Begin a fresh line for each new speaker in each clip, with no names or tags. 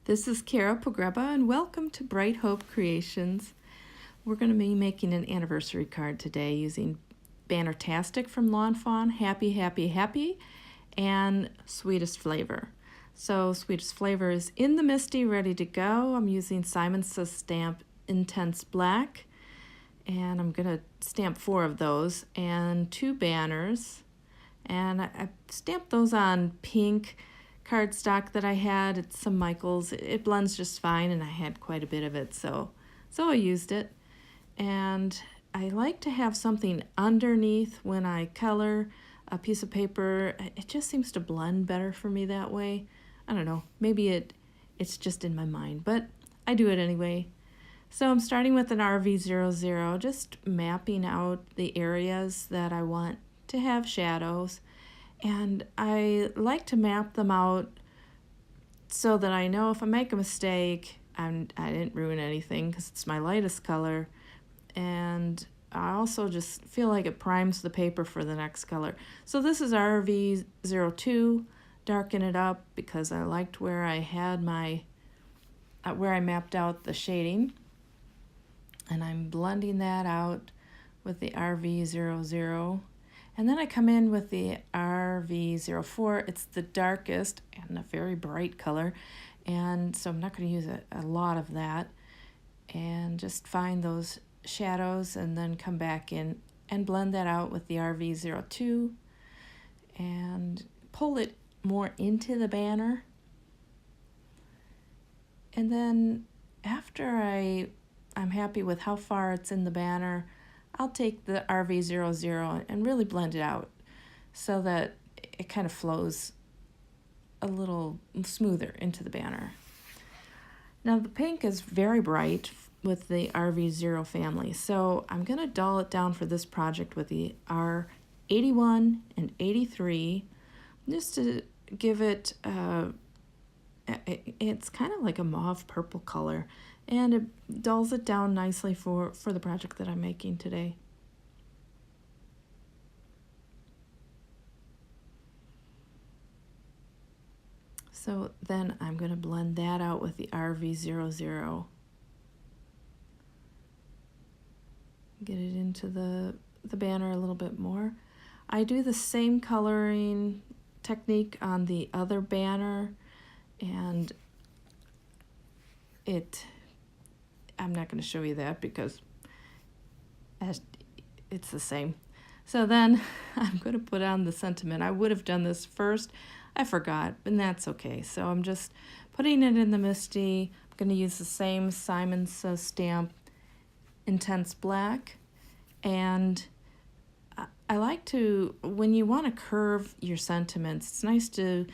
This is Kara Pogreba and welcome to Bright Hope Creations. We're going to be making an anniversary card today using Bannertastic from Fawn, Happy, Happy, Happy, and Sweetest flavor. So Sweetest flavor is in the Misty, ready to go. I'm using Simon Says Stamp Intense Black, and I'm going to stamp 4 of those and 2 banners. And I stamped those on pink cardstock that I had. It's some Michaels. It blends just fine, and I had quite a bit of it, so I used it. And I like to have something underneath when I color a piece of paper. It just seems to blend better for me that way. I don't know, maybe it's just in my mind, but I do it anyway. So I'm starting with an RV00, just mapping out the areas that I want to have shadows. And I like to map them out so that I know if I make a mistake, I didn't ruin anything because it's my lightest color. And I also just feel like it primes the paper for the next color. So this is RV02, darken it up because I liked where I had where I mapped out the shading. And I'm blending that out with the RV00. And then I come in with the RV04. It's the darkest and a very bright color. And so I'm not going to use a lot of that. And just find those shadows and then come back in and blend that out with the RV02. And pull it more into the banner. And then after I'm happy with how far it's in the banner, I'll take the RV00 and really blend it out so that it kind of flows a little smoother into the banner. Now the pink is very bright with the RV0 family, so I'm going to dull it down for this project with the R81 and 83 just to give it, it's kind of like a mauve purple color. And it dulls it down nicely for the project that I'm making today. So then I'm going to blend that out with the RV00. Get it into the banner a little bit more. I do the same coloring technique on the other banner, and I'm not going to show you that because it's the same. So then I'm going to put on the sentiment. I would have done this first. I forgot, and that's okay. So I'm just putting it in the Misty. I'm going to use the same Simon Says Stamp Intense Black. And I like to, when you want to curve your sentiments, it's nice to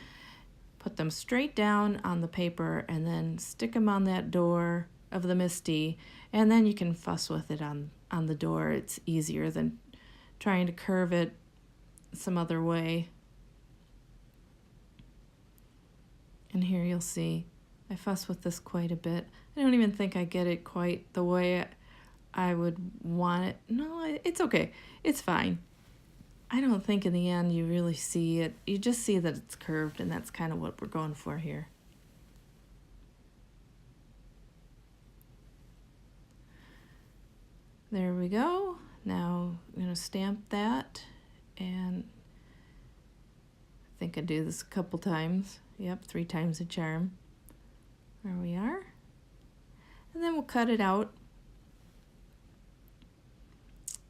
put them straight down on the paper and then stick them on that door of the Misty, and then you can fuss with it on the door. It's easier than trying to curve it some other way. And here you'll see I fuss with this quite a bit. I don't even think I get it quite the way I would want it. No, it's okay. It's fine. I don't think in the end you really see it. You just see that it's curved, and that's kind of what we're going for here. There we go. Now I'm going to stamp that, and I think I do this a couple times. Yep, 3 times a charm. There we are. And then we'll cut it out.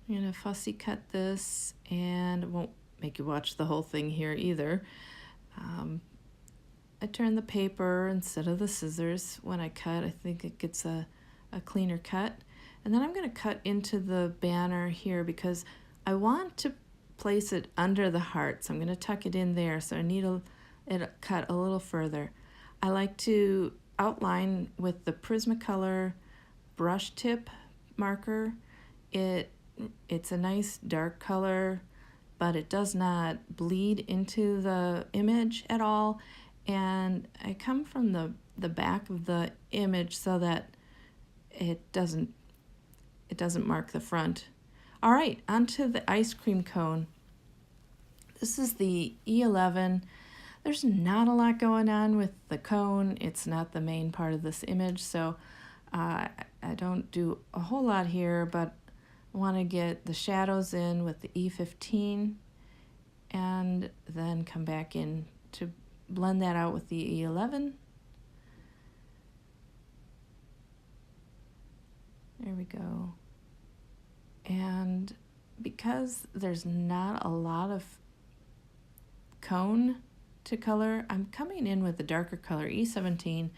I'm going to fussy cut this, and it won't make you watch the whole thing here either. I turn the paper instead of the scissors when I cut. I think it gets a cleaner cut. And then I'm going to cut into the banner here because I want to place it under the heart. So I'm going to tuck it in there. So I need it cut a little further. I like to outline with the Prismacolor brush tip marker. It's a nice dark color, but it does not bleed into the image at all. And I come from the back of the image so that it doesn't mark the front. All right, onto the ice cream cone. This is the E11. There's not a lot going on with the cone. It's not the main part of this image, so I don't do a whole lot here, but I want to get the shadows in with the E15 and then come back in to blend that out with the E11. There we go. And because there's not a lot of cone to color, I'm coming in with the darker color E17,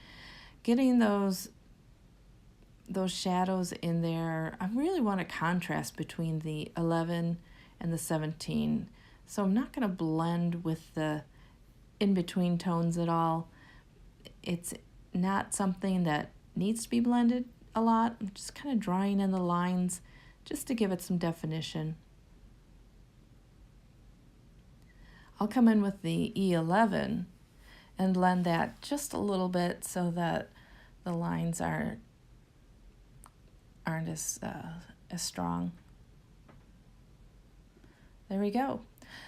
getting those shadows in there. I really want a contrast between the 11 and the 17, so I'm not going to blend with the in-between tones at all. It's not something that needs to be blended a lot. I'm just kind of drawing in the lines just to give it some definition. I'll come in with the E11 and blend that just a little bit so that the lines aren't as strong. There we go.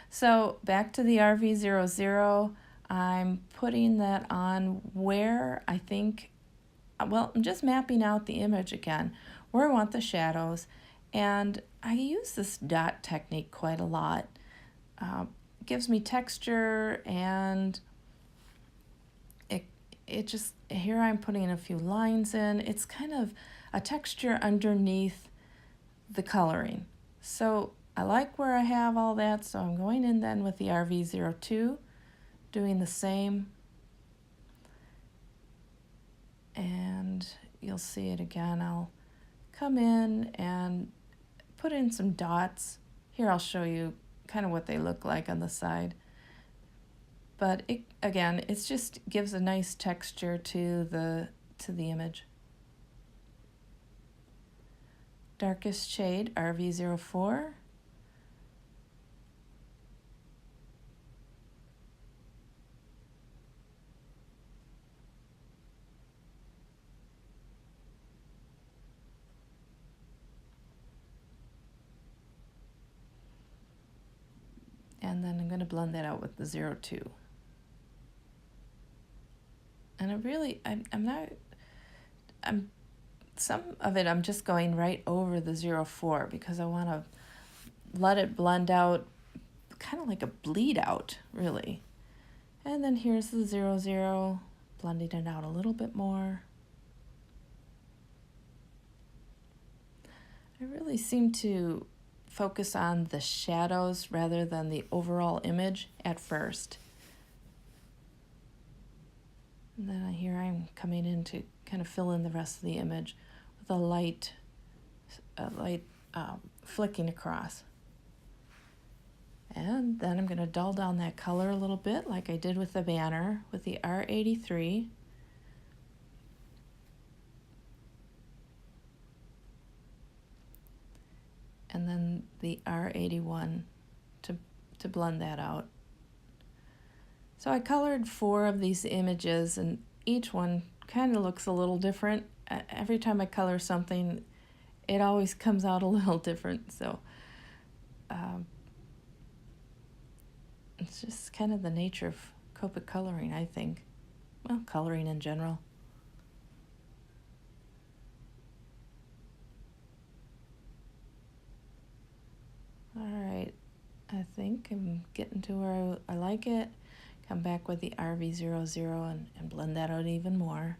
So back to the RV00, I'm putting that on where I think, well, I'm just mapping out the image again, where I want the shadows, and I use this dot technique quite a lot. Gives me texture, and it just, here I'm putting a few lines in. It's kind of a texture underneath the coloring. So I like where I have all that, so I'm going in then with the RV02, doing the same. And you'll see it again. I'll come in and put in some dots. Here I'll show you kind of what they look like on the side. But it, again, it just gives a nice texture to the image. Darkest shade, RV04. And then I'm going to blend that out with the 02. And some of it I'm just going right over the 04 because I want to let it blend out, kind of like a bleed out, really. And then here's the 00, blending it out a little bit more. I really seem to focus on the shadows rather than the overall image at first. And then here I'm coming in to kind of fill in the rest of the image with a light flicking across. And then I'm going to dull down that color a little bit like I did with the banner with the R83. And then the R81 to blend that out. So I colored 4 of these images, and each one kind of looks a little different. Every time I color something, it always comes out a little different. So it's just kind of the nature of Copic coloring, I think. Well, coloring in general. All right, I think I'm getting to where I like it. Come back with the RV00 and blend that out even more.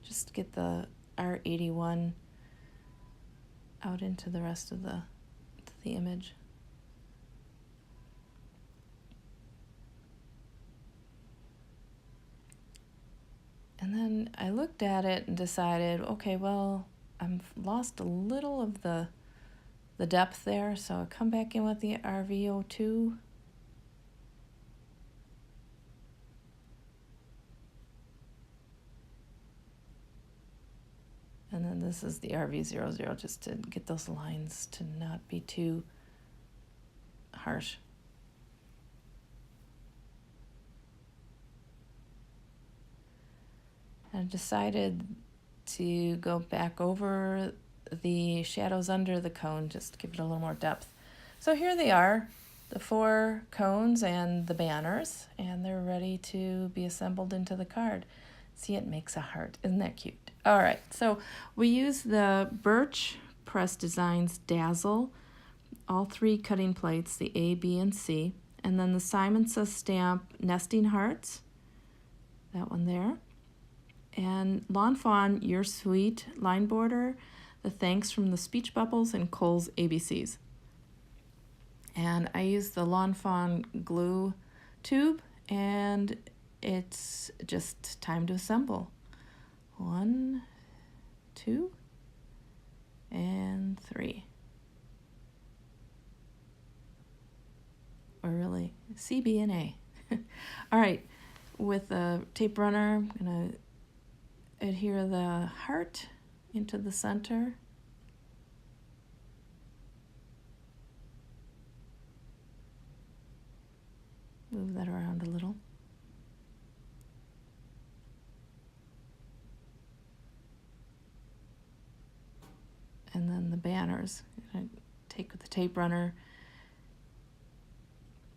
Just get the R81 out into the rest of the image. And then I looked at it and decided, okay, well, I've lost a little of the depth there, so I'll come back in with the RV02. And then this is the RV00, just to get those lines to not be too harsh. I decided to go back over the shadows under the cone, just to give it a little more depth. So here they are. the 4 cones and the banners, and they're ready to be assembled into the card. See, it makes a heart. Isn't that cute? All right, so we use the Birch Press Designs Dazzle, all 3 cutting plates, the A, B, and C, and then the Simon Says stamp Nesting Hearts, that one there, and Lawn Fawn You're Sweet line border, the thanks from the Speech Bubbles, and Cole's ABCs. And I use the Lawn Fawn glue tube, and it's just time to assemble. 1, 2, and 3. Or really, C, B, and A. All right, with a tape runner, I'm gonna adhere the heart into the center. Move that around a little. And then the banners. I take the tape runner,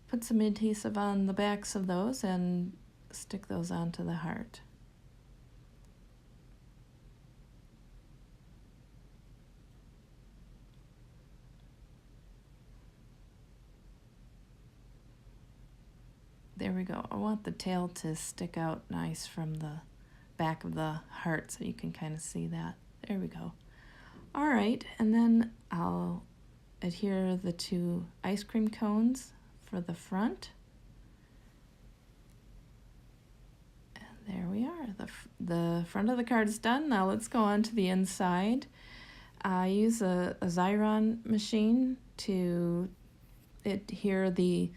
put some adhesive on the backs of those, and stick those onto the heart. There we go. I want the tail to stick out nice from the back of the heart so you can kind of see that. There we go. All right, and then I'll adhere the 2 ice cream cones for the front. And there we are. The front of the card is done. Now let's go on to the inside. I use a Xyron machine to adhere the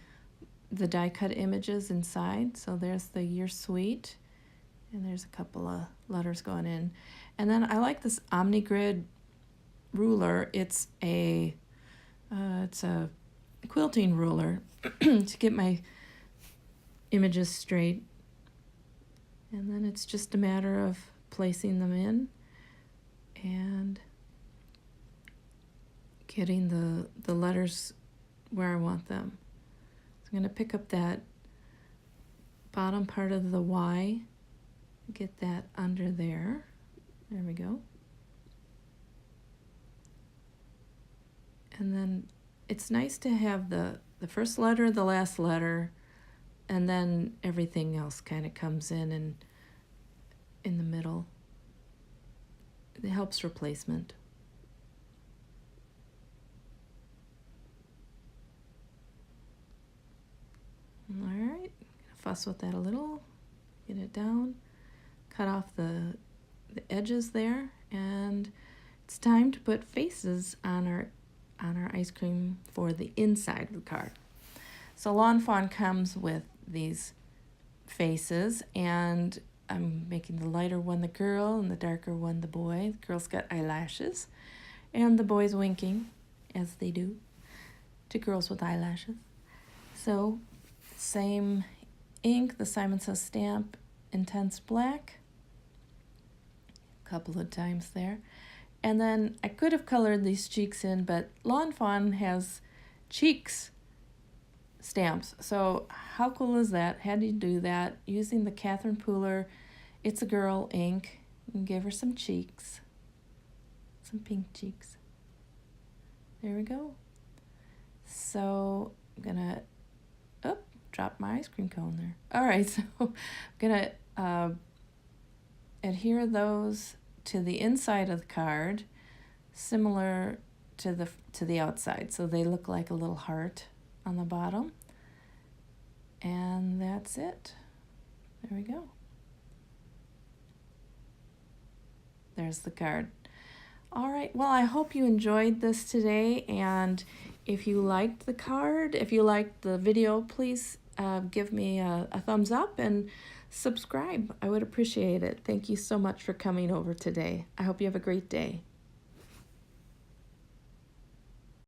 die cut images inside. So there's the You're Sweet, and there's a couple of letters going in. And then I like this OmniGrid ruler. It's a quilting ruler to get my images straight. And then it's just a matter of placing them in and getting the letters where I want them. So I'm going to pick up that bottom part of the Y, get that under there. There we go. And then it's nice to have the first letter, the last letter, and then everything else kind of comes in the middle. It helps replacement. All right, fuss with that a little, get it down, cut off the edges there, and it's time to put faces on our ice cream for the inside of the card. So Lawn Fawn comes with these faces, and I'm making the lighter one the girl and the darker one the boy. The girl's got eyelashes, and the boy's winking, as they do to girls with eyelashes. So same ink, the Simon Says stamp, Intense Black, a couple of times there. And then I could have colored these cheeks in, but Lawn Fawn has cheeks stamps. So how cool is that? How do you do that? Using the Catherine Pooler It's a Girl ink. And give her some cheeks. Some pink cheeks. There we go. So I'm gonna, drop my ice cream cone there. All right, so I'm gonna adhere those to the inside of the card, similar to the outside, so they look like a little heart on the bottom. And that's it. There we go. There's the card. All right, well, I hope you enjoyed this today, and if you liked the card, if you liked the video, please give me a thumbs up and subscribe. I would appreciate it. Thank you so much for coming over today. I hope you have a great day.